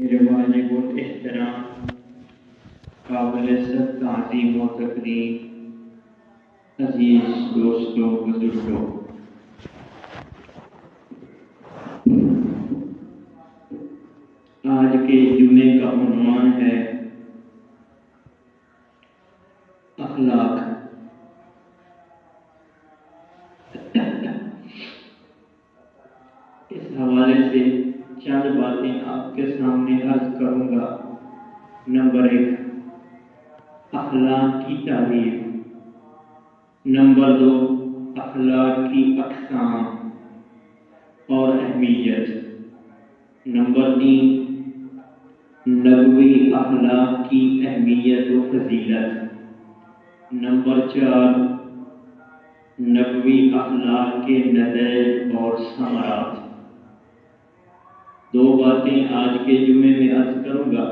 میرے واجب الاحترام قابل عزت تعظیم و تقدیر عزیز دوستوں بزرگوں، آج کے جمعے کا عنوان ہے اخلاق۔ اس حوالے سے چند باتیں آپ کے سامنے عرض کروں گا۔ نمبر 1، اخلاق کی تعریف۔ نمبر 2، اخلاق کی اقسام اور اہمیت۔ نمبر 3، نبوی اخلاق کی اہمیت و فضیلت۔ نمبر 4، نبوی اخلاق کے نتائج اور ثمرات۔ 2 باتیں آج کے جمعے میں عرض کروں گا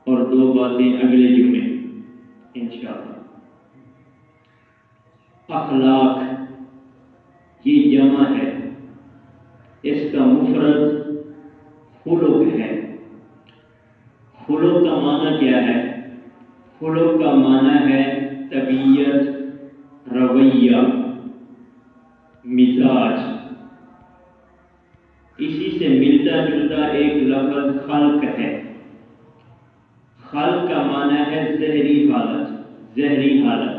اور 2 باتیں اگلے جمعے انشاءاللہ۔ اخلاق یہ جمع ہے، اس کا مفرد خلق ہے۔ خلق کا معنی کیا ہے؟ خلق کا معنی ہے طبیعت، رویہ، مزاج۔ اسی سے ملتا جلتا ایک لفظ خلق ہے۔ خلق کا معنی ہے ظاہری حالت، ظاہری حالت۔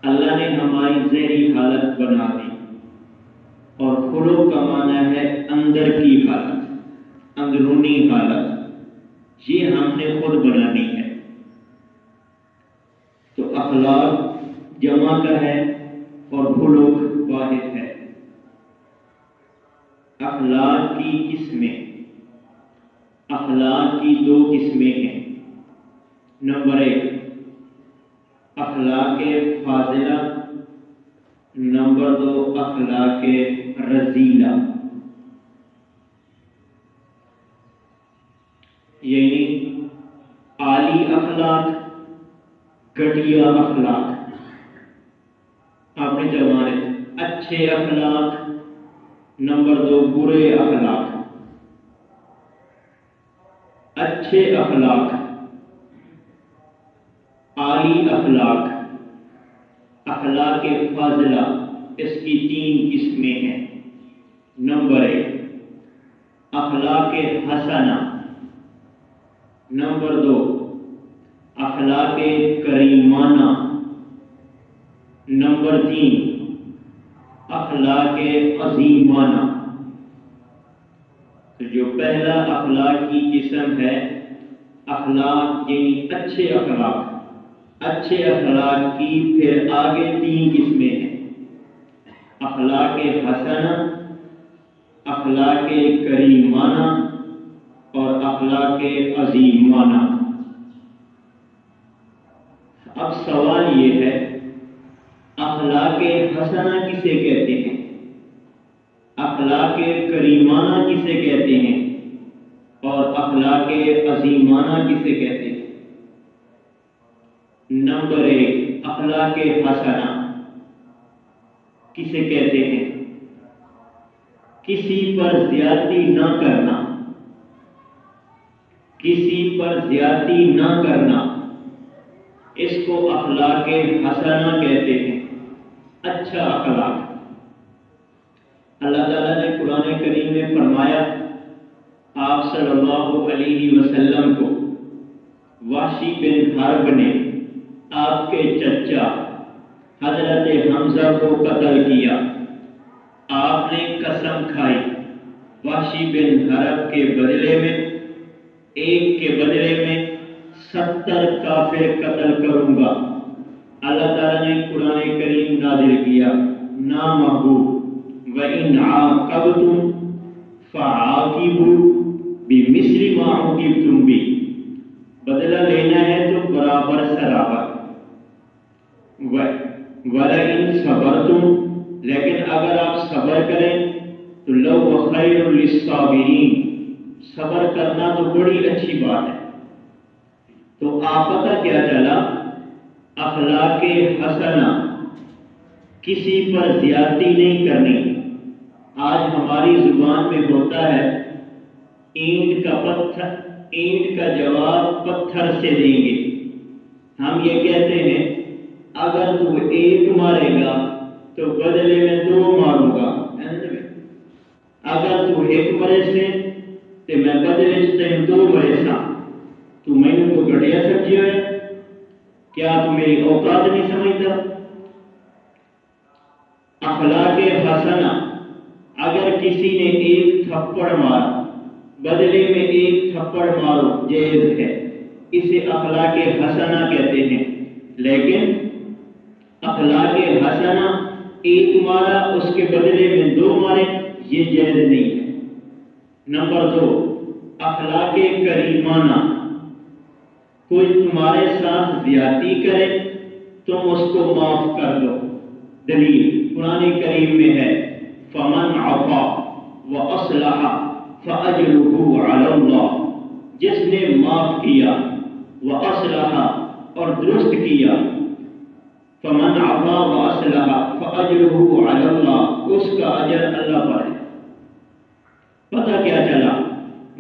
اللہ نے ہماری ظاہری حالت بنا دی، اور خلق کا معنی ہے اندر کی حالت، اندرونی حالت۔ یہ ہم نے خود بنانی ہے۔ تو اخلاق جمع کا ہے اور خلق واحد ہے۔ اخلاق کی قسمیں، اخلاق کی 2 قسمیں ہیں۔ نمبر 1، اخلاق فاضلہ۔ نمبر 2، اخلاق رذیلہ، یعنی عالی اخلاق، گھٹیا اخلاق۔ آپ نے جمانے اچھے اخلاق، نمبر 2 برے اخلاق۔ اچھے اخلاق، عالی اخلاق، اخلاق فاضلہ، اس کی 3 قسمیں ہیں۔ نمبر 1، اخلاق حسنہ۔ نمبر 2، اخلاق کریمانہ۔ نمبر 3، اخلاق عظیمانہ۔ تو جو پہلا اخلاق کی قسم ہے، اخلاق یعنی اچھے اخلاق، اچھے اخلاق کی پھر آگے 3 قسمیں ہیں: اخلاق حسنہ، اخلاق کریمانہ اور اخلاق عظیمانہ۔ اب سوال یہ ہے، اخلاق حسنہ کسے کہتے ہیں؟ اخلاق کریمانہ کسے کہتے ہیں؟ اور اخلاق عظیمانہ کسے کہتے ہیں؟ نمبر 1، اخلاق حسنہ کسے کہتے ہیں؟ کسی پر زیادتی نہ کرنا، کسی پر زیادتی نہ کرنا، اس کو اخلاق حسنہ کہتے ہیں، اچھا اخلاق۔ اللہ تعالیٰ نے قرآن کریم میں فرمایا، آپ صلی اللہ علیہ وسلم کو وحشی بن حرب نے آپ کے چچا حضرت حمزہ کو قتل کیا۔ آپ نے قسم کھائی، وحشی بن حرب کے بدلے میں، ایک کے بدلے میں 70 کافر قتل کروں گا۔ اللہ تعالیٰ نے قرآن کریم نازل کیا، نامحبوب وَإِنْ عَاقَبْتُمْ فَعَاقِبُوا بِمِثْلِ مَا عُوقِبْتُمْ بِهِ۔ بدلہ لینا ہے تو برابر سرابر۔ وَلَئِنْ صَبَرْتُمْ، لیکن اگر آپ صبر کریں تو لَهُوَ خَيْرٌ لِلصَّابِرِينَ، صبر کرنا تو بڑی اچھی بات ہے۔ تو آپ پتہ کیا چلا؟ اخلاق حسنہ، کسی پر زیادتی نہیں کرنی۔ آج ہماری زبان میں ہوتا ہے اینٹ کا جواب پتھر سے دیں گے۔ ہم یہ کہتے ہیں اگر تو ایک مارے گا تو بدلے میں 2 ماروں گا، اگر تو ایک مرے سے تو میں بدلے سے 2 مرے سا، تو میں نے کو گھڑیا سمجھا ہے؟ کیا تو میری اوقات نہیں سمجھتا؟ اخلاق حسنہ، اگر کسی نے ایک تھپڑ مارا بدلے میں 1 تھپڑ مارو جائز ہے، اسے اخلاق حسنہ کہتے ہیں۔ لیکن اخلاق حسنہ 1 مارا اس کے بدلے میں 2 مارے، یہ جائز نہیں ہے۔ نمبر 2، اخلاق کریمانہ، کوئی تمہارے ساتھ زیادتی کرے تم اس کو معاف کر دو۔ دلیل قرآن کریم میں ہے فمن عفا واصلح فاجرہ علی اللہ، جس نے معاف کیا واصلح اور درست کیا، فمن عفا واصلح فاجرہ علی اللہ، اس کا اجر اللہ پر ہے۔ پتہ کیا چلا؟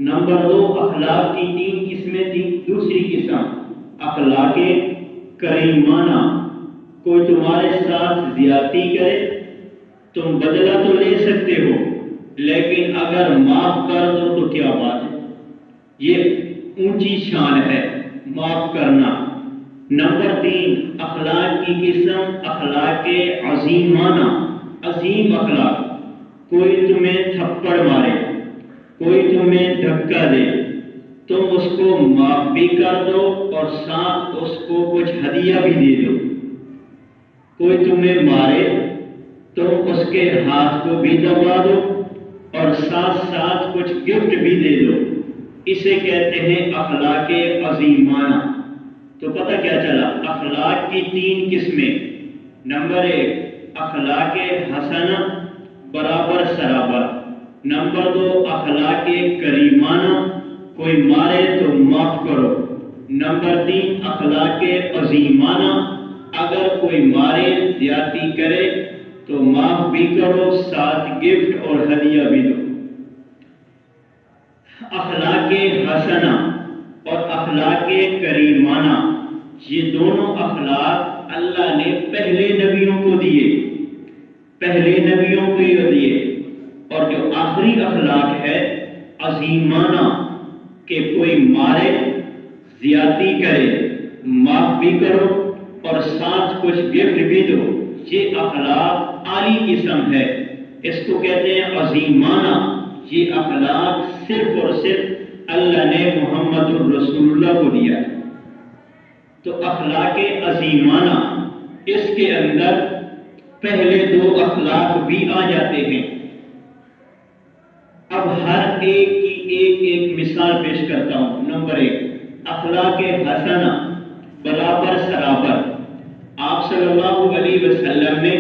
نمبر 2، اخلاق کی 3 قسمیں تھیں، دوسری قسم اخلاق کریمانہ، کوئی تمہارے ساتھ زیادتی کرے تم بدلہ تو لے سکتے ہو، لیکن اگر معاف کر دو تو کیا بات ہے، یہ اونچی شان ہے معاف کرنا۔ نمبر 3، اخلاق کی قسم اخلاق عظیمانہ، عظیم اخلاق، کوئی تمہیں تھپڑ مارے، کوئی تمہیں دھکا دے، تم اس کو معاف بھی کر دو اور ساتھ اس کو کچھ ہدیہ بھی دے دو۔ کوئی تمہیں مارے تم اس کے ہاتھ کو بھی دبا دو اور ساتھ ساتھ کچھ گفٹ بھی دے دو، اسے کہتے ہیں اخلاق عظیمانہ۔ تو پتہ کیا چلا؟ اخلاق کی 3 قسمیں۔ نمبر 1، اخلاق حسنہ برابر سرابر۔ نمبر 2، اخلاق کریمانہ، کوئی مارے تو معاف کرو۔ نمبر 3، اخلاق عظیمانہ، اگر کوئی مارے زیادتی کرے تو معاف بھی کرو، ساتھ گفٹ اور ہدیہ بھی دو۔ اخلاق حسنہ اور اخلاق کریمانہ، یہ دونوں اخلاق اللہ نے پہلے نبیوں کو دیے، پہلے نبیوں کو دیے۔ اور جو آخری اخلاق ہے عظیمانہ، کہ کوئی مارے زیادتی کرے معاف بھی کرو اور ساتھ کچھ گفٹ بھی دو، یہ اخلاق اعلی قسم ہے، اس کو کہتے ہیں عظیمانہ۔ یہ اخلاق صرف اور صرف اللہ نے محمد الرسول اللہ کو دیا۔ تو اخلاق عظیمانہ، اس کے اندر پہلے 2 اخلاق بھی آ جاتے ہیں۔ اب ہر ایک کی ایک مثال پیش کرتا ہوں۔ نمبر 1، اخلاق حسنہ برابر سرابر۔ آپ صلی اللہ علیہ وسلم نے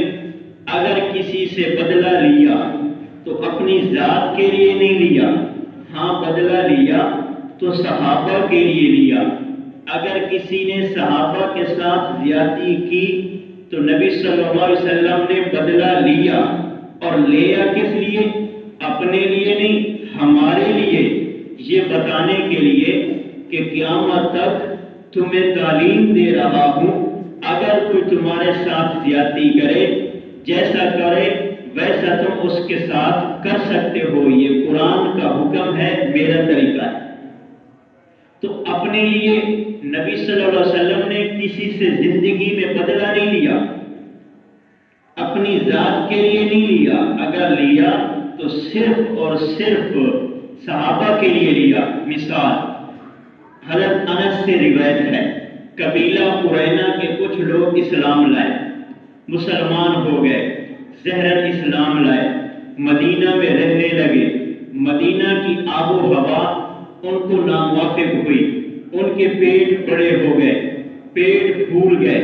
اگر کسی سے بدلہ لیا تو اپنی ذات کے لیے نہیں لیا، ہاں بدلہ لیا تو صحابہ کے لیے لیا۔ اگر کسی نے صحابہ کے ساتھ زیادتی کی تو نبی صلی اللہ علیہ وسلم نے بدلہ لیا، اور لیا کس لیے؟ اپنے لیے نہیں، ہمارے لیے، یہ بتانے کے لیے کہ قیامت تک تمہیں تعلیم دے رہا ہوں، اگر کوئی تمہارے ساتھ زیادتی کرے، جیسا کرے ویسا تم اس کے ساتھ کر سکتے ہو، یہ قرآن کا حکم ہے، میرا طریقہ ہے۔ تو اپنے لیے نبی صلی اللہ علیہ وسلم نے کسی سے زندگی میں بدلہ نہیں لیا، اپنی ذات کے لیے نہیں لیا، اگر لیا تو صرف اور صرف صحابہ کے لیے لیا۔ مثال حضرت انس سے روایت ہے، قبیلہ قرینہ کے کچھ لوگ اسلام لائے، مسلمان ہو گئے، زہرن اسلام لائے، مدینہ میں رہنے لگے، مدینہ کی آب و ہوا ان کو ناموافق ہوئی، ان کے پیٹ بڑے ہو گئے، پیٹ پھول گئے،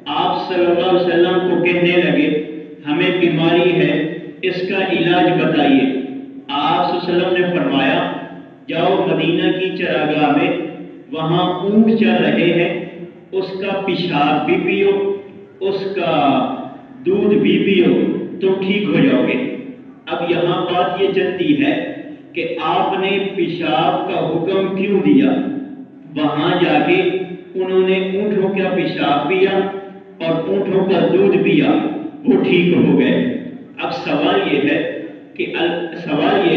آپ صلی اللہ علیہ وسلم کو کہنے لگے ہمیں بیماری ہے، اس کا علاج بتائیے۔ آپ صلی اللہ علیہ وسلم نے فرمایا جاؤ مدینہ کی چراگاہ میں، وہاں اونٹ چر رہے ہیں، اس کا پیشاب بھی پیو، اس کا دودھ بھی پیو، تم ٹھیک ہو جاؤ گے۔ اب یہاں بات یہ چلتی ہے کہ آپ نے پیشاب کا حکم کیوں دیا؟ وہاں جا کے انہوں نے اونٹوں کا پیشاب پیا اور اونٹوں کا دودھ پیا، وہ ٹھیک ہو گئے۔ اب سوال یہ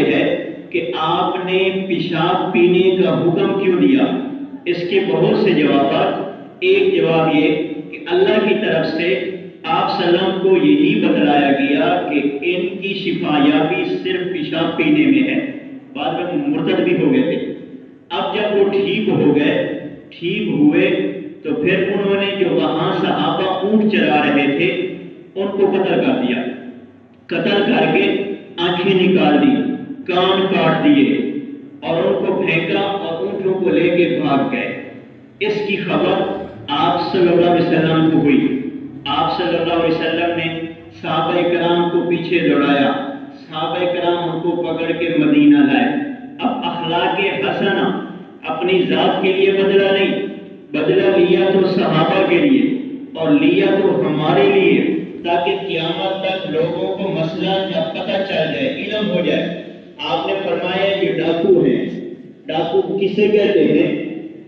ہے کہ آپ نے پیشاب پینے کا حکم کیوں دیا؟ اس کے بہت سے جوابات۔ ایک جواب یہ کہ اللہ کی طرف سے آپ صلی اللہ علیہ وسلم کو یہی بتلایا گیا کہ ان کی شفا یابی صرف پیشاب پینے میں ہے۔ بعد میں مرتد بھی ہو گئے تھے۔ اب جب وہ ٹھیک ہوئے تو پھر انہوں نے جو وہاں صحابہ اونٹ چلا رہے تھے ان کو قتل کر دیا، قتل کر کے آنکھیں نکال دی، کان کاٹ دیے اور ان کو پھینکا اور اونٹوں کو لے کے بھاگ گئے۔ اس کی خبر آپ صلی اللہ علیہ وسلم کو ہوئی۔ آپ صلی اللہ علیہ وسلم نے صحابہ کرام کو پیچھے دوڑایا، صحابہ کرام ان کو پکڑ کے مدینہ لائے۔ اب اخلاق حسنہ اپنی ذات کے لیے بدلہ نہیں، بدلہ لیا تو صحابہ کے لیے اور لیا تو ہمارے لیے، تاکہ قیامت تک لوگوں کو مسئلہ جب پتہ چل جائے، علم ہو جائے۔ آپ نے فرمایا یہ ڈاکو ہیں۔ ڈاکو کسے کہتے ہیں؟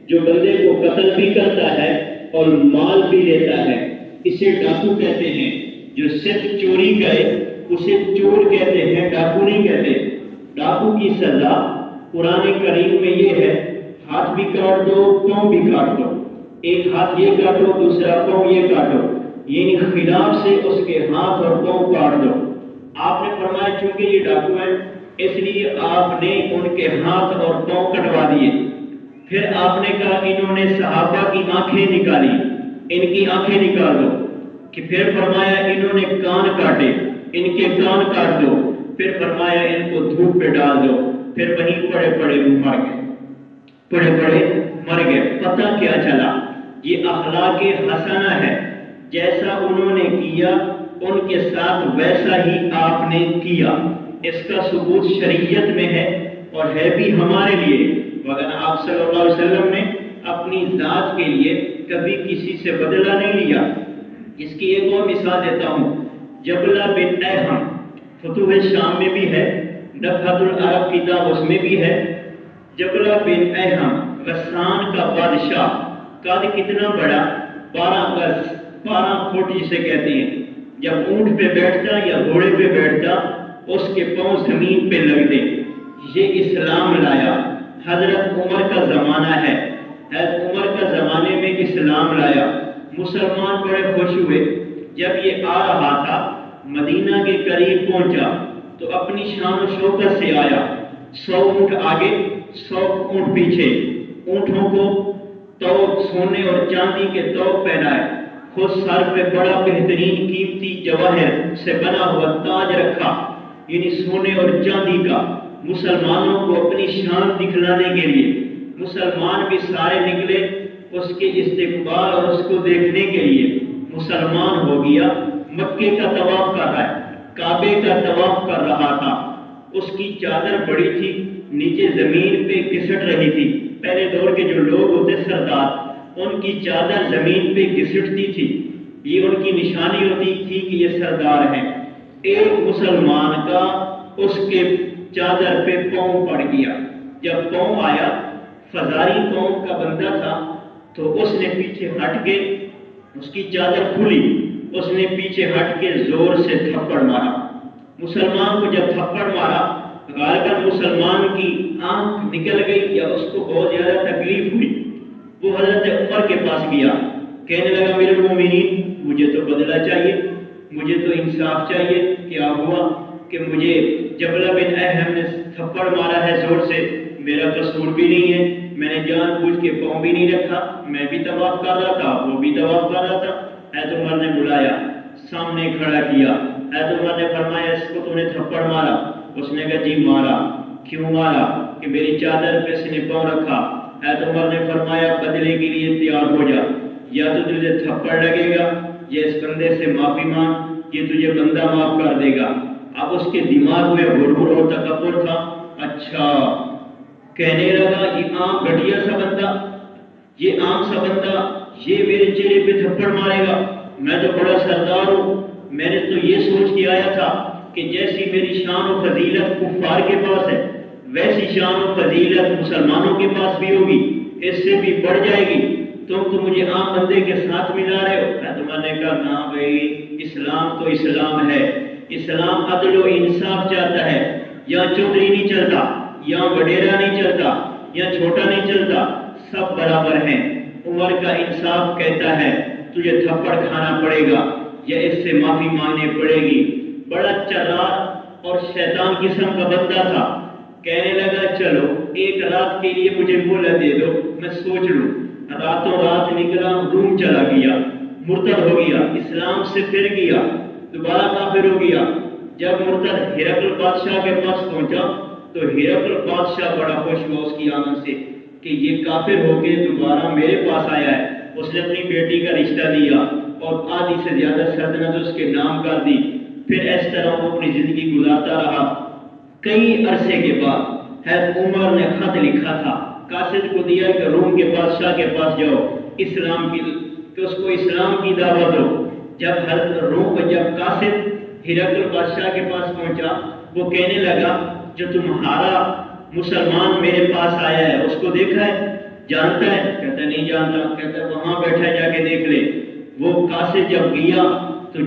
جو بندے کو قتل بھی کرتا ہے اور مال بھی لیتا ہے، اسے ڈاکو کہتے ہیں۔ جو صرف چوری کرے اسے چور کہتے ہیں، ڈاکو نہیں کہتے۔ ڈاکو کی سزا قرآن کریم میں یہ ہے، ہاتھ بھی کاٹ دو، پاؤں بھی کاٹ دو۔ ایک ہاتھ یہ کاٹو، دوسرا پاؤں یہ کاٹو، یعنی خلاف سے اس کے ہاتھ اور پاؤں کاٹ دو۔ آپ نے فرمایا چونکہ یہ ڈاکو ہیں اس لیے آپ نے ان کے ہاتھ اور پاؤں کٹوا دیے۔ پھر آپ نے کہا انہوں نے صحابہ کی آنکھیں نکالی، ان کی آنکھیں نکال دو۔ کہ پھر فرمایا انہوں نے کان کاٹے، ان کے کان کاٹ دو۔ پھر فرمایا ان کو دھوپ پہ ڈال دو۔ پھر وہیں پڑے مر گئے۔ پتہ کیا چلا؟ یہ اخلاق حسنہ ہے، جیسا انہوں نے کیا ان کے ساتھ ویسا ہی آپ نے کیا۔ اس کا ثبوت شریعت میں ہے اور ہے بھی ہمارے لیے۔ مگر آپ صلی اللہ علیہ وسلم نے اپنی ذات کے لیے کبھی کسی سے بدلہ نہیں لیا۔ اس کی ایک اور مثال دیتا ہوں۔ جبلہ بن احم فتوح شام میں بھی ہے، نبہۃ العرب کتاب اس میں بھی ہے۔ جبلہ بن احم غسان کا بادشاہ، قد کتنا بڑا؟ 12 گز، 12 فٹ جسے کہتے ہیں۔ جب اونٹ پہ بیٹھتا یا گھوڑے پہ بیٹھتا اس کے پاؤں زمین پہ لگتے۔ یہ اسلام لایا۔ حضرت عمر کا زمانہ ہے، حضرت عمر کا زمانے میں اسلام لایا۔ مسلمان بڑے خوش ہوئے۔ جب یہ آ رہا تھا مدینہ کے قریب پہنچا تو اپنی شان و شوکت سے آیا۔ 100 اونٹ آگے، 100 اونٹ پیچھے، اونٹوں کو توق سونے اور چاندی کے توق پہنائے، خود سر پہ بڑا بہترین قیمتی جواہر سے بنا ہوا تاج رکھا، یعنی سونے اور چاندی کا، مسلمانوں کو اپنی شان دکھلانے کے لیے۔ مسلمان بھی سارے نکلے اس کے استقبال اور اس کو دیکھنے کے لیے۔ مسلمان ہو گیا، مکے کا طواف کر رہا ہے، کعبے کا طواف کر رہا تھا۔ اس کی چادر بڑی تھی، نیچے زمین پہ گھسٹ رہی تھی۔ پہلے دور کے جو لوگ ہوتے سردار، ان کی چادر زمین پہ گھسٹتی تھی، یہ ان کی نشانی ہوتی تھی کہ یہ سردار ہیں۔ ایک مسلمان کا اس کے چادر پہ پاؤں پڑ گیا۔ جب پاؤں آیا، فزاری قوم کا بندہ تھا، تو اس نے پیچھے ہٹ کے، اس کی چادر کھلی، اس نے پیچھے ہٹ کے زور سے تھپڑ مارا۔ مسلمان کو جب تھپڑ مارا، غالباً مسلمان کی آنکھ نکل گئی یا اس کو بہت زیادہ تکلیف ہوئی۔ وہ حضرت عمر کے پاس گیا، کہنے لگا میرے مومنین، مجھے تو بدلہ چاہیے، مجھے تو انصاف چاہیے۔ کیا ہوا کہ مجھے جبلہ بن احم نے تھپڑ مارا ہے زور سے، میرا قصور بھی نہیں ہے، میں نے جان بوجھ کے پاؤں بھی نہیں رکھا، میں بھی طواف کر رہا تھا، وہ بھی طواف کر رہا تھا۔ حضرت عمر نے بلایا، سامنے کھڑا کیا۔ حضرت عمر نے فرمایا اس کو تو نے تھپڑ مارا؟ اس نے کہا جی مارا۔ کیوں مارا؟ کہ میری چادر پہ اس نے پاؤں رکھا۔ حضرت عمر نے فرمایا بدلے کے لیے تیار ہو جا، یا تو تجھے تھپڑ لگے گا یا اس بندے سے معافی مانگ، یہ تجھے بندہ معاف کر دے گا۔ اب اس کے دماغ میں غرور اور تکبر تھا۔ اچھا، کہنے لگا یہ عام گھٹیا سا بندہ، یہ عام سا بندہ یہ میرے چہرے پہ تھپڑ مارے گا؟ میں تو بڑا سردار ہوں، میں نے تو یہ سوچ کے آیا تھا کہ جیسی میری شان و فضیلت کفار کے پاس ہے ویسی شان و فضیلت مسلمانوں کے پاس بھی ہوگی، اس سے بھی بڑھ جائے گی، تم تو مجھے عام بندے کے ساتھ ملا رہے ہو۔ خاتمہ نے کہا نہ بھائی، اسلام تو اسلام ہے، اسلام عدل و انصاف چاہتا ہے، یہاں چودھری نہیں چلتا، یہاں وڈیرا نہیں چلتا، یہاں چھوٹا نہیں چلتا، سب برابر ہیں۔ عمر کا انصاف کہتا ہے تجھے تھپڑ کھانا پڑے گا یا اس سے معافی مانگنی پڑے گی۔ بڑا چلاک اور شیطان قسم کا بندہ تھا، کہنے لگا چلو ایک رات کے لیے مجھے مہلت دے دو، میں سوچ لوں۔ راتوں رات نکلا، روم چلا گیا، مرتد ہو گیا، اسلام سے پھر گیا، دوبارہ کافر ہو گیا۔ جب مرتد ہرقل بادشاہ کے پاس پہنچا تو ہرقل بادشاہ بڑا خوش ہوا اس کی آمد سے کہ یہ کافر ہو کے دوبارہ میرے پاس آیا ہے۔ اس نے اپنی بیٹی کا رشتہ دیا اور آدھی سے زیادہ سلطنت اس کے نام کر دی۔ پھر اس طرح وہ اپنی زندگی گزارتا رہا۔ کئی عرصے کے بعد حضرت عمر نے خط لکھا تھا، قاصد کو دیا کہ روم کے بادشاہ کے پاس جاؤ، اسلام کی کہ اس کو اسلام کی دعوت دو۔ جب قاصد ہرقل بادشاہ کے پاس پہنچا، وہ کہنے لگا جو تمہارا مسلمان میرے پاس آیا ہے اس کو دیکھا ہے، جانتا ہے؟ کہتا نہیں جانتا۔ کہتا وہاں بیٹھا، جا کے دیکھ لے۔ وہ قاصد جب گیا تو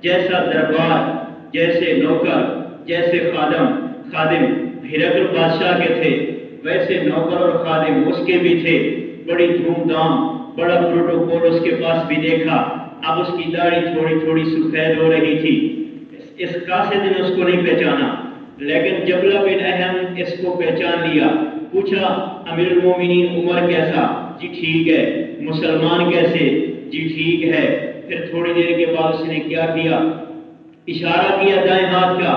جیسا دربار، جیسے نوکر، جیسے خادم ہرقل بادشاہ کے تھے، ویسے نوکر اور خادم اس کے بھی تھے۔ بڑی دھوم دھام، بڑا پروٹوکول اس کے پاس بھی دیکھا۔ اب اس کی داڑھی تھوڑی تھوڑی سفید ہو رہی تھی۔ اس قاصد نے اس کو نہیں پہچانا، لیکن جبلہ بن احم اس کو پہچان لیا۔ پوچھا امیر المومنین عمر کیسا؟ جی ٹھیک ہے۔ مسلمان کیسے؟ جی ٹھیک ہے۔ پھر تھوڑی دیر کے بعد اس نے کیا کیا؟ اشارہ کیا دائیں ہاتھ کا،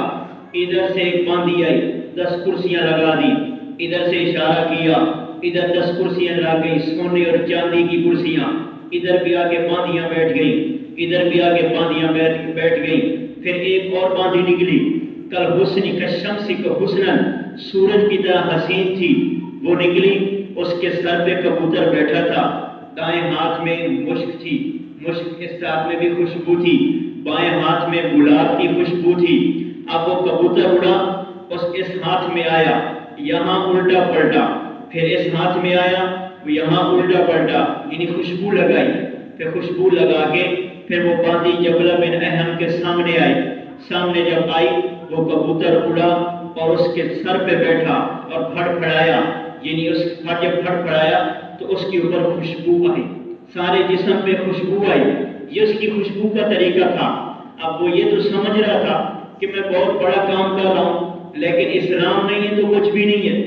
ادھر سے ایک باندھی آئی، 10 کرسیاں لگا دی۔ ادھر سے اشارہ کیا، ادھر 10 کرسیاں لگ گئی، سونے اور چاندی کی کرسیاں۔ ادھر بھی آگے باندیاں بیٹھ گئیں، ادھر بھی آگے باندیاں بیٹھ گئیں۔ پھر ایک اور باندھی نکلی، کل حسنی کشمسی کو حسنن، سورج کی طرح حسین تھی، وہ نکلی۔ اس کے سر پہ کبوتر بیٹھا تھا، دائیں ہاتھ میں مشک تھی، مشک اس ہاتھ میں بھی خوشبو تھی، بائیں ہاتھ میں گلاب کی خوشبو تھی۔ اب وہ کبوتر اڑا، اس ہاتھ میں آیا، یہاں الٹا پلٹا، پھر اس ہاتھ میں آیا، وہ یہاں الٹا پلٹا، یعنی خوشبو لگائی۔ پھر خوشبو لگا کے پھر وہ باندھی جبلہ بن احم کے سامنے آئی۔ سامنے جب آئی وہ کبوتر اڑا اور اس کے سر پہ بیٹھا اور پھڑ پھڑایا، یعنی اس جب پھڑ پھڑایا تو اس کے اوپر خوشبو آئی، سارے جسم پہ خوشبو آئی۔ یہ اس کی خوشبو کا طریقہ تھا۔ اب وہ یہ تو سمجھ رہا تھا کہ میں بہت بڑا کام کر رہا ہوں، لیکن اسلام نہیں ہے تو کچھ بھی نہیں ہے۔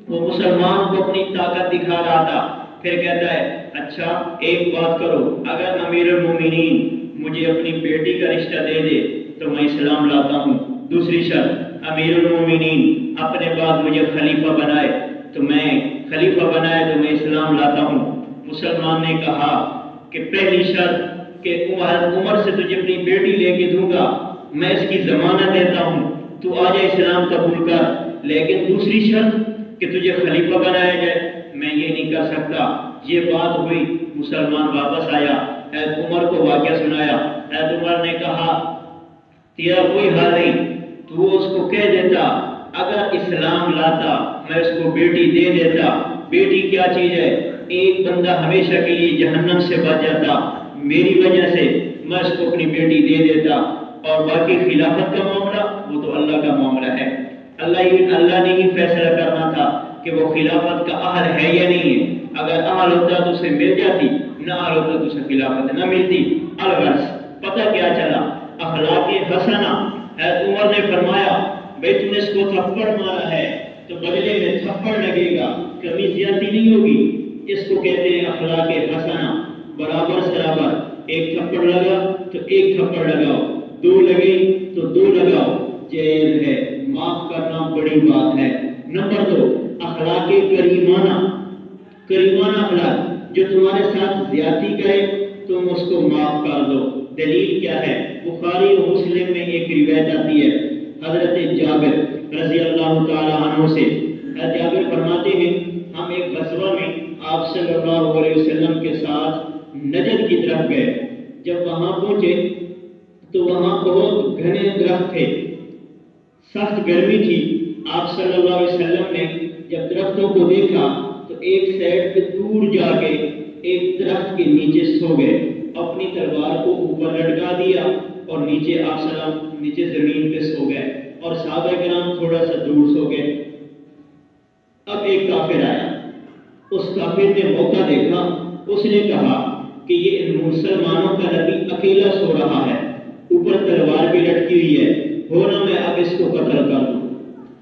وہ مسلمان کو اپنی طاقت دکھا رہا تھا۔ پھر کہتا ہے اچھا ایک بات کرو، اگر امیر المومنین مجھے اپنی بیٹی کا رشتہ دے دے تو میں اسلام لاتا ہوں۔ دوسری شرط، امیر المومنین اپنے بعد مجھے خلیفہ بنائے تو میں اسلام لاتا ہوں۔ مسلمان نے کہا کہ پہلی شرط کہ عمر سے تجھے اپنی بیٹی لے کے دوں گا، میں اس کی ضمانت دیتا ہوں، تو آ جا اسلام قبول کر، لیکن دوسری شرط کہ تجھے خلیفہ بنایا جائے، میں یہ نہیں کر سکتا۔ یہ بات ہوئی، مسلمان واپس آیا، حضرت عمر کو واقعہ سنایا۔ حضرت عمر نے کہا تیرا کوئی حال نہیں، تو اس کو کہہ دیتا اگر اسلام لاتا میں اس کو بیٹی دے دیتا۔ بیٹی کیا چیز ہے؟ ایک بندہ ہمیشہ کے لیے جہنم سے بچ جاتا، میری وجہ سے میں اس کو اپنی بیٹی دے دیتا، اور باقی خلافت کا معاملہ وہ تو اللہ کا معاملہ ہے۔ اللہ نے ہی فیصلہ کرنا تھا کہ وہ خلافت کا اہل ہے یا نہیں ہے۔ اگر اہل ہوتا تو اسے مل جاتی، نہ اہل ہوتا تو اسے خلافت نہ ملتی۔ الغرض پتہ کیا چلا؟ اخلاق حسنہ۔ حضرت عمر نے فرمایا بھائی تم نے اس کو تھپڑ مارا ہے تو بدلے میں تھپڑ لگے گا، کمی زیادتی نہیں ہوگی۔ اس کو کہتے ہیں اخلاق حسنہ، برابر سرابر۔ ایک تھپڑ لگا تو ایک تھپڑ لگاؤ، 2 لگے تو 2 لگاؤ، جائز ہے۔ معاف کرنا بڑی بات ہے۔ نمبر 2، اخلاق کریمانہ اخلاق۔ جو تمہارے ساتھ زیادتی کرے تم اس کو معاف کر دو۔ دلیل کیا ہے؟ بخاری و مسلم میں ایک روایت آتی ہے حضرت جابر رضی اللہ تعالی عنہ سے۔ حضرت جابر فرماتے ہیں ہم ایک غزوہ میں آپ صلی اللہ علیہ وسلم کے ساتھ نجد کی طرف گئے۔ جب وہاں پہنچے تو وہاں بہت گھنے درخت تھے، سخت گرمی تھی۔ آپ صلی اللہ علیہ وسلم نے جب درختوں کو دیکھا تو ایک سائڈ پہ دور جا کے ایک درخت کے نیچے سو گئے، اپنی تلوار کو اوپر لٹکا دیا اور نیچے آپ سلام نیچے زمین پہ سو گئے، اور صحابہ کرام تھوڑا سا دور سو گئے۔ اب ایک کافر آیا، اس کافر نے موقع دیکھا، اس نے کہا کہ یہ مسلمانوں کا نبی اکیلا سو رہا ہے، اوپر تلوار بھی لٹکی ہوئی ہے، ہونا میں اب اس کو قتل کر دوں،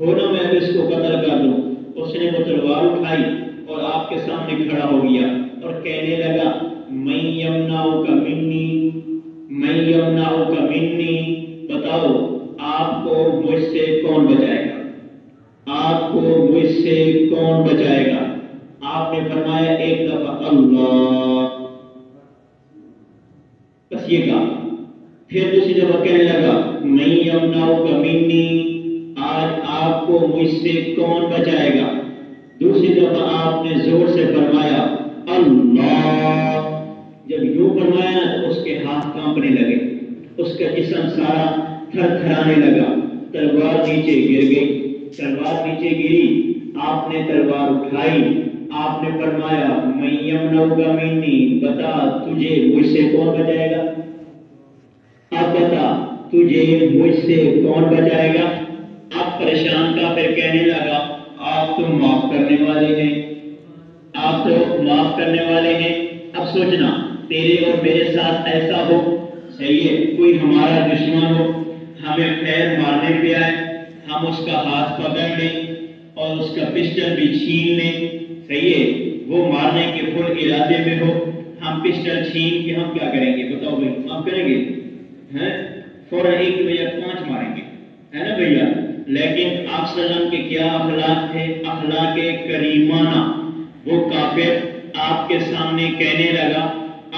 ہونا میں اب اس کو قتل کر دوں۔ اس نے وہ تلوار اٹھائی اور آپ کے سامنے کھڑا ہو گیا اور کہنے لگا من یمنعک منی، من یمنعک منی، بتاؤ آپ کو مجھ سے کون بچائے گا، آپ کو مجھ سے کون بچائے گا؟ آپ نے فرمایا ایک دفعہ اللہ، بس یہ کہا۔ پھر دوسری دفعہ کہنے لگا من یمنعک منی، آج آپ کو مجھ سے کون بچائے گا؟ دوسری دفعہ آپ نے زور سے فرمایا اللہ۔ جب یوں فرمایا نا تو اس کے ہاتھ کانپنے لگے، اس کا جسم سارا تھر تھرانے لگا، تلوار نیچے گر گئی، تلوار نیچے گری، آپ نے تلوار اٹھائی، آپ نے فرمایا من یمنعک منی، بتا تجھے مجھ سے کون بچائے گا؟ اب بتا تجھے مجھ سے کون بچائے گا؟ اب پریشان کافر کہنے لگا آپ تو معاف کرنے والے ہیں، آپ تو معاف کرنے والے ہیں، اب سوچنا تیرے اور میرے ساتھ ایسا ہو، صحیح ہے، کوئی ہمارا دشمن ہو، ہمیں پیر مارنے پہ آئے، ہم اس کا ہاتھ پکڑ لیں اور اس کا پسٹل بھی چھین لیں، صحیح ہے، وہ مارنے کے فل ارادے میں ہو، ہم پسٹل چھین کے ہم کیا کریں گے؟ بتاؤ بھائی، معاف کریں گے؟ فوراً ایک بجے 5 ماریں گے، ہے نا بھیا؟ لیکن آپ صلی اللہ علیہ وسلم کے کیا اخلاق تھے؟ اخلاق کریمانہ۔ وہ کافر آپ کے سامنے کہنے لگا،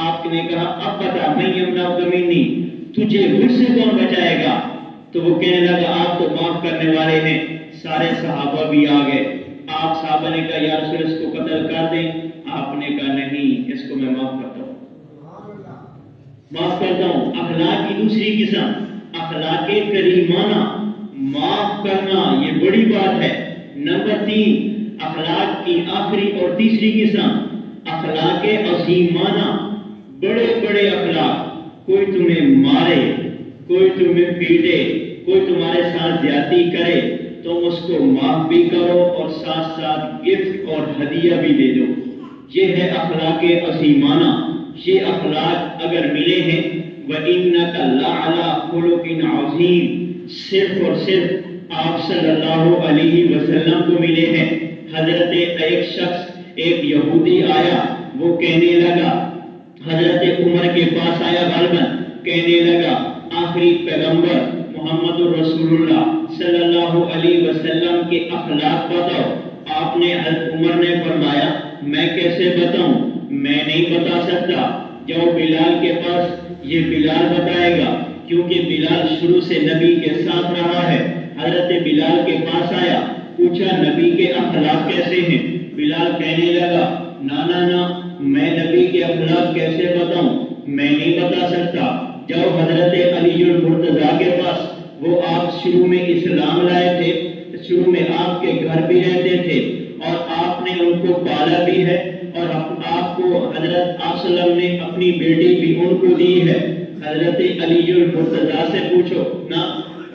آپ نے کہا اب بتا من یمنعک منی، تجھے مجھ سے کون بچائے گا؟ تو وہ کہنے لگا آپ تو معاف کرنے والے ہیں۔ سارے صحابہ بھی آ گئے، آپ صحابہ نے کہا یا رسول اس کو قتل کر دیں، آپ نے کہا نہیں، اس کو میں معاف کرتا ہوں، معاف کرتا ہوں۔ اخلاق کی دوسری قسم اخلاق کریمانہ، معاف کرنا، یہ بڑی بات ہے۔ نمبر 3 اخلاق کی آخری اور تیسری قسم اخلاق عظیمانہ، بڑے بڑے اخلاق۔ کوئی تمہیں مارے، کوئی تمہیں پیٹے، کوئی تمہارے ساتھ زیادتی کرے، تم اس کو معاف بھی کرو اور ساتھ ساتھ گفٹ اور ہدیہ بھی دے دو، یہ ہے اخلاق عظیمانہ۔ یہ اخلاق اگر ملے ہیں وَإِنَّكَ لَعَلَىٰ خُلُقٍ عَظِيمٍ، صرف اور صرف آپ صلی اللہ علیہ وسلم کو ملے ہیں۔ حضرت ایک شخص، ایک یہودی آیا، وہ کہنے لگا، حضرت عمر کے پاس آیا غالباً، کہنے لگا آخری پیغمبر محمد رسول اللہ صلی اللہ علیہ وسلم کے اخلاق بتاؤ۔ آپ نے حضرت عمر نے فرمایا میں کیسے بتاؤں، میں نہیں بتا سکتا، جاؤ بلال کے پاس، یہ بلال بتائے گا، کیونکہ بلال شروع سے نبی کے ساتھ رہا ہے۔ حضرت بلال کے پاس آیا، پوچھا نبی کے اخلاق کیسے ہیں؟ بلال کہنے لگا نا میں نبی کے اخلاق کیسے بتاؤں، میں نہیں بتا سکتا، جاؤ حضرت علی المرتضیٰ کے پاس، وہ آپ شروع میں اسلام لائے تھے، شروع میں آپ کے گھر بھی رہتے تھے اور آپ نے ان کو پالا بھی ہے، اور آپ کو حضرت آپ صلی اللہ علیہ وسلم نے اپنی بیٹی بھی ان کو دی ہے، حضرت علی المرتضیٰ سے پوچھو نا۔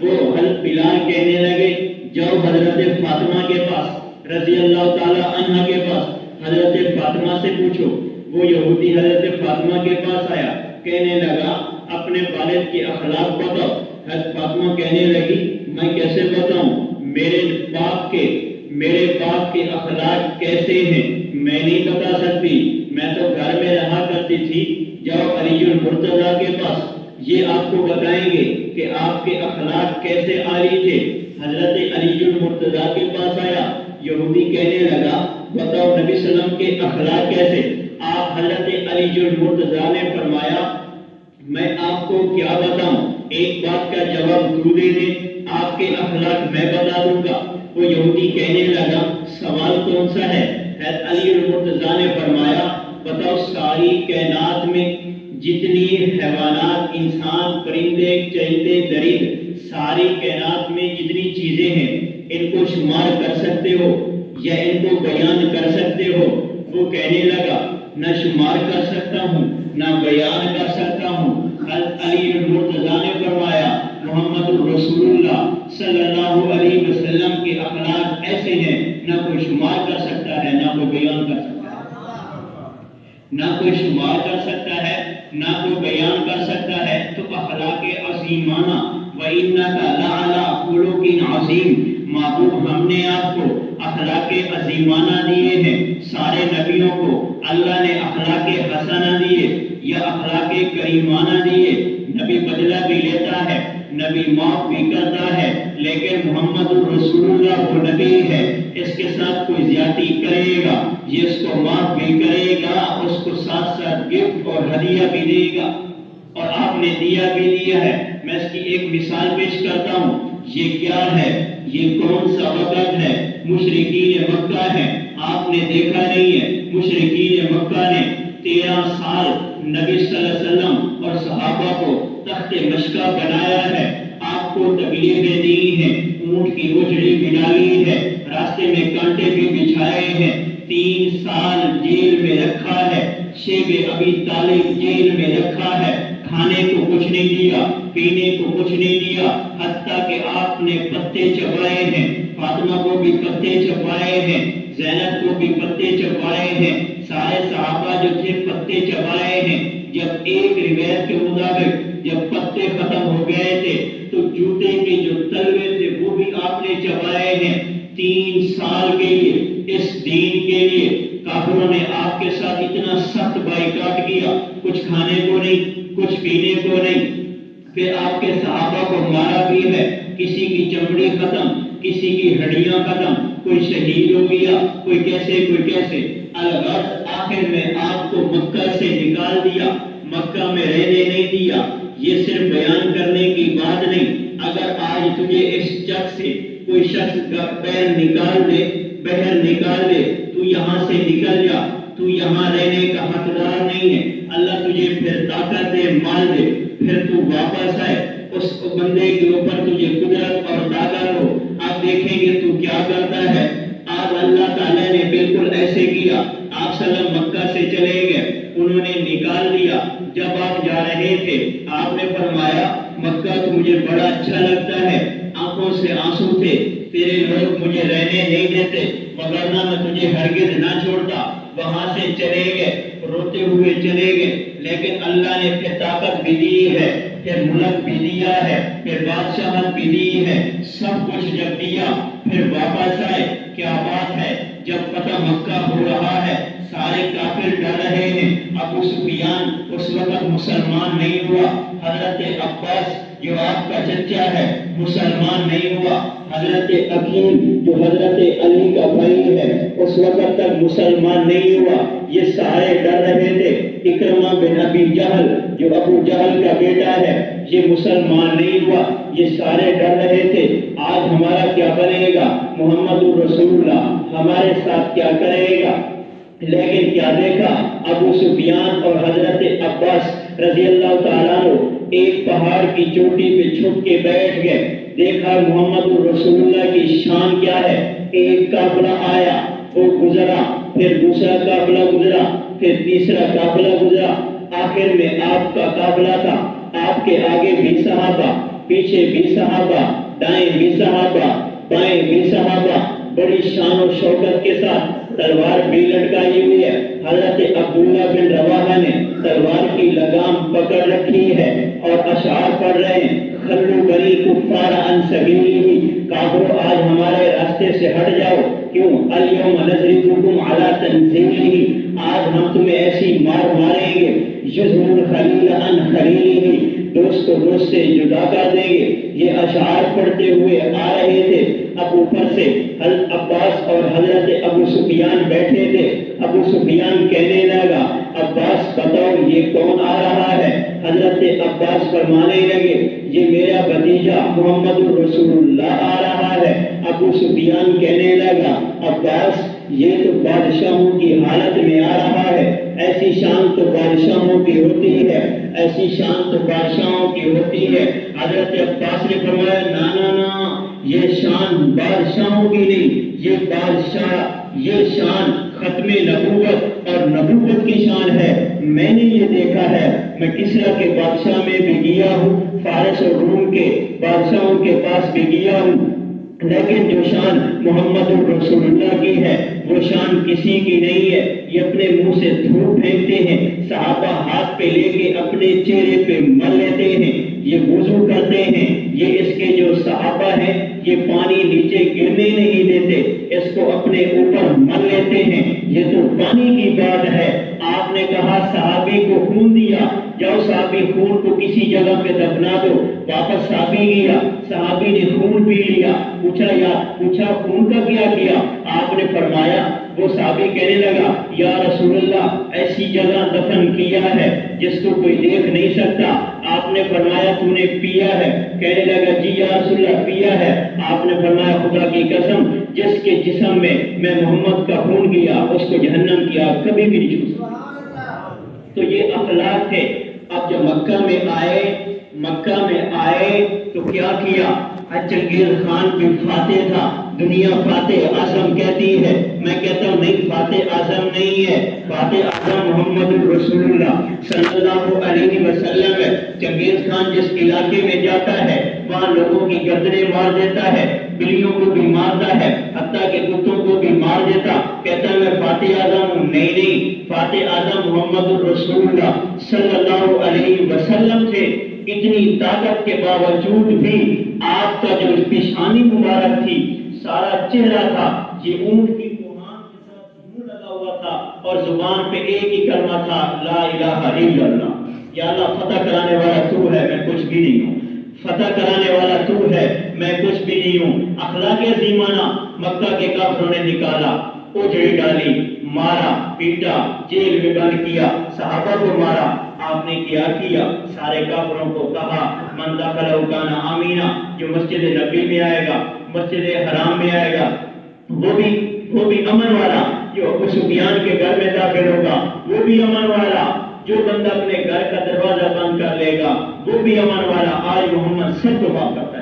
وہ حضرت بلال کہنے لگے جاؤ حضرت فاطمہ کے پاس رضی اللہ تعالی عنہ کے پاس، حضرت فاطمہ سے پوچھو۔ وہ یہودی حضرت فاطمہ کے پاس آیا، کہنے لگا اپنے والد کے اخلاق بتاؤ۔ حضرت فاطمہ کہنے لگی میں کیسے بتاؤں، میرے باپ کے اخلاق کیسے ہیں میں نہیں بتا سکتی، میں تو گھر میں رہا کرتی تھی، جاؤ علی المرتضیٰ کے پاس، یہ آپ کو بتائیں گے کہ آپ کے اخلاق کیسے عالی تھے۔ حضرت علی المرتضیٰ کے پاس آیا، یہودی کہنے لگا بتاؤ نبی صلی اللہ علیہ وسلم کے اخلاق کیسے؟ آپ حضرت علی المرتضیٰ نے فرمایا میں آپ کو کیا بتاؤں، ایک بات کا جواب تو دے دیں، آپ کے اخلاق میں بتا دوں گا۔ وہ یہودی کہنے لگا سوال کون سا ہے؟ حضرت علی المرتضیٰ نے فرمایا بتاؤ ساری کائنات میں جتنی حیوانات، انسان، پرندے، چرندے، درند، ساری کائنات میں جتنی چیزیں ہیں ان کو شمار کر سکتے ہو یا ان کو بیان کر سکتے ہو؟ وہ کہنے لگا نہ شمار کر سکتا ہوں نہ بیان کر سکتا ہوں۔ علی المرتضیٰ نے فرمایا محمد رسول اللہ صلی اللہ علیہ وسلم کے اخلاق ایسے ہیں، نہ کوئی شمار کر سکتا ہے نہ کوئی بیان کر سکتا ہے، نہ کوئی شمار کر سکتا ہے نہ کوئی بیان کر سکتا ہے۔ تو اخلاق عظیمانہ وَإِنَّكَ لَعَلَىٰ خُلُقٍ عَظِيمٍ، محبوب ہم نے آپ کو اخلاق عظیمانہ دیے ہیں۔ سارے نبیوں کو اللہ نے اخلاق حسنہ دیے یا اخلاق کریمانہ دیے۔ نبی بدلہ بھی لیتا ہے، نبی معاف بھی کرتا ہے، لیکن محمد رسول اللہ وہ نبی ہے، اس کے ساتھ کوئی زیادتی کرے گا یہ اس کو معاف بھی کرے گا، اس کو ساتھ ساتھ گفٹ اور ہدیہ بھی دے گا، اور آپ نے دیا بھی دیا ہے۔ میں اس کی ایک مثال پیش کرتا ہوں۔ یہ کیا ہے؟ یہ کون سا وقت ہے؟ مشرکین مکہ ہے، آپ نے دیکھا نہیں ہے، مشرکین مکہ نے 13 سال نبی صلی اللہ علیہ وسلم اور صحابہ کو تخت مشکا بنایا ہے، آپ کو تکلیفیں دی ہیں، اونٹ کی اجڑی بھی ڈالی ہے، راستے میں کانٹے بھی بچھائے ہیں، 3 سال جیل میں رکھا ہے، شیب ابی طالب جیل میں رکھا ہے، کھانے کو کچھ نہیں دیا، پینے کو کچھ نہیں دیا، حتیٰ کہ آپ نے پتے چبائے ہیں، فاطمہ کو بھی پتے چبائے ہیں، زینب کو بھی پتے چبائے ہیں، سارے صحابہ جو تھے پتے چبائے ہیں۔ جب ایک روایت کے مطابق جب پتے ختم ہو گئے تھے تو جوتے کے جو تلوے تھے وہ بھی آپ نے چبائے ہیں۔ 3 سال کے لیے اس دین کے لیے کافروں نے آپ کے ساتھ اتنا سخت بائیکاٹ کیا، کچھ کھانے کو نہیں، کچھ پینے کو نہیں، پھر آپ کے صحابہ کو مارا بھی ہے، کسی کی چمڑی ختم، کسی کی ہڈیاں ختم، کوئی شہید ہو گیا، کوئی کیسے کوئی کیسے، الغرض آخر میں آپ کو مکہ سے نکال دیا، مکہ میں رہنے نہیں دیا۔ یہ صرف بیان کرنے کی بات نہیں، اگر آج تجھے اس جگ سے کوئی شخص کا پیر نکال دے، بہر نکال دے، تو یہاں سے نکل جا، تو یہاں رہنے کا حقدار نہیں ہے، اللہ تجھے پھر طاقت دے، مال دے، پھر تو واپس آئے، اس بندے کے اوپر تجھے قدرت اور طاقت ہو، آپ دیکھیں گے تو کیا کرتا ہے۔ آج اللہ تعالیٰ نے بالکل ایسے کیا، آپ صلی اللہ علیہ وسلم مکہ سے چلے گئے، انہوں نے نکال دیا۔ جب آپ جا رہے تھے آپ نے فرمایا مکہ تو مجھے بڑا اچھا لگتا ہے، آنکھوں سے آنسو تھے، تیرے لوگ مجھے رہنے نہیں دیتے، وگرنہ میں تجھے ہرگز نہ چھوڑتا۔ وہاں سے چلے گئے، روتے ہوئے چلے گئے، لیکن اللہ نے پھر طاقت بھی دی ہے، پھر ملک بھی دیا ہے، پھر بادشاہت بھی دی ہے، سب کچھ جب دیا پھر واپس آئے۔ کیا بات ہے، جب فتح مکہ ہو رہا ہے سارے کافر ڈر رہے ہیں، ابو سفیان اس وقت مسلمان نہیں ہوا، حضرت عباس جو آپ کا چچا ہے مسلمان نہیں ہوا، حضرت عقیل جو حضرت علی کا بھائی ہے اس وقت تک مسلمان نہیں ہوا، یہ سارے ڈر رہے تھے۔ اکرمہ بن ابی جہل جو ابو جہل کا بیٹا ہے یہ مسلمان نہیں ہوا، یہ سارے ڈر رہے تھے آج ہمارا کیا بنے گا، محمد رسول اللہ ہمارے ساتھ کیا کرے گا۔ لیکن کیا دیکھا، ابو سفیان اور حضرت عباس رضی اللہ تعالیٰ عنہ ایک پہاڑ کی چوٹی پہ چھپ کے بیٹھ گئے، دیکھا محمد رسول اللہ کی شان کیا ہے۔ ایک قافلہ آیا وہ گزرا، پھر دوسرا قافلہ گزرا، پھر تیسرا قافلہ گزرا، آخر میں آپ کا قافلہ تھا، آپ کے آگے بھی صحابہ، پیچھے بھی صحابہ، دائیں بھی صحابہ، بائیں بھی صحابہ، بڑی شان و شوکت کے ساتھ تلوار بھی لٹکائی ہوئی ہے۔ حضرت عبداللہ بن رواحہ نے تلوار کی لگام پکڑ رکھی ہے اور اشعار پڑھ رہے ہیں، خلو بنی کفار عن سبیلہ، کافرو آج ہمارے راستے سے ہٹ جاؤ، کیوں الیوم نضربکم علی تنزیلہ، آج ہم تمہیں ایسی مار ماریں گے، یذل الخلیل عن خلیلہ، دوست کو دوست سے جدا کر دیں گے۔ یہ اشعار پڑھتے ہوئے آ رہے تھے، اب اوپر سے حضرت عباس اور حضرت ابو سفیان بیٹھے تھے۔ ابو سفیان کہنے لگا عباس بتاؤ یہ کون آ رہا ہے؟ حضرت عباس فرمانے لگے یہ میرا بھتیجا محمد رسول اللہ آ رہا ہے۔ ابو سفیان کہنے لگا عباس یہ تو بادشاہوں کی حالت میں آ رہا ہے، ایسی شان تو بادشاہوں کی ہوتی ہے، ایسی شان تو بادشاہوں کی ہوتی ہے۔ حضرت عباس نے فرمایا نا نا نا، یہ شان بادشاہوں کی نہیں، یہ شان ختم نبوت اور نبوت کی شان ہے۔ میں نے یہ دیکھا ہے، میں کسرا کے بادشاہ میں بھی گیا ہوں، فارس اور روم کے بادشاہوں کے پاس بھی گیا ہوں، لیکن جو شان محمد رسول اللہ کی ہے وہ شان کسی کی نہیں ہے۔ یہ اپنے منہ سے دھوپ پھینکتے ہیں، صحابہ ہاتھ پہ لے کے اپنے چہرے پہ مل لیتے ہیں، یہ وضو کرتے ہیں، یہ اس کے جو صحابہ ہیں یہ پانی نیچے گرنے نہیں دیتے، اس کو اپنے اوپر مل لیتے ہیں۔ یہ تو پانی کی بات ہے۔ آپ نے کہا صحابی کو خون دیا، جاؤ صحابی خون کو کسی جگہ پہ دفنا دو۔ واپس صحابی گیا، صحابی نے خون پی لیا، پوچھا خون کا کیا کیا؟ آپ نے فرمایا، وہ صحابی کہنے لگا یا رسول اللہ ایسی جگہ دفن کیا ہے جس کو کوئی دیکھ نہیں سکتا۔ آپ نے فرمایا تو نے پیا ہے؟ کہنے لگا جی یا رسول اللہ پیا ہے۔ آپ نے فرمایا خدا کی قسم جس کے جسم میں محمد کا خون گیا اس کو جہنم کی آگ کبھی بھی نہیں چھو سکتا۔ تو یہ اخلاق تھے۔ اب جب مکہ میں آئے تو کیا کیا؟ چنگیز خان بھی فاتح تھا، دنیا فاتح اعظم کہتی ہے، میں کہتا ہوں نہیں، فاتح اعظم نہیں ہے، فاتح اعظم محمد رسول اللہ صلی اللہ علیہ وسلم ہے۔ چنگیز خان جس علاقے میں جاتا ہے وہاں لوگوں کی گردنیں مار دیتا ہے، بلیوں کو بھی مارتا ہے، حتیٰ کہ کتوں کو بھی مار دیتا، کہتا ہے میں فاتح اعظم ہوں۔ نہیں، فاتح اعظم محمد رسول اللہ صلی اللہ علیہ وسلم تھے۔ اتنی طاقت کے باوجود بھی آپ کا جو پیشانی مبارک تھی، سارا چہرہ تھا، یہ اونٹ کی کوہان کے ساتھ منہ لگا ہوا تھا اور زبان پہ ایک ہی کلمہ تھا، لا الہ الا اللہ۔ یا اللہ فتح کرانے والا تو ہے، میں کچھ بھی نہیں ہوں، فتح کرانے والا تو ہے، میں کچھ بھی نہیں ہوں۔ اخلاق عظیمانہ مکہ کے کافروں نے نکالا، اجڑی ڈالی، مارا پیٹا، جیل میں بند کیا، صحابہ کو مارا۔ آپ نے کیا کیا؟ سارے کافروں کو کہا من دخلہ کان آمینا، جو مسجد نبی میں آئے گا، مسجد حرام میں آئے گا، وہ بھی امن والا، جو ابو سفیان کے گھر میں داخل ہوگا وہ بھی امن والا، جو بندہ اپنے گھر کا دروازہ بند کر لے گا وہ بھی امن والا۔ آج محمد سب کو معاف کرتا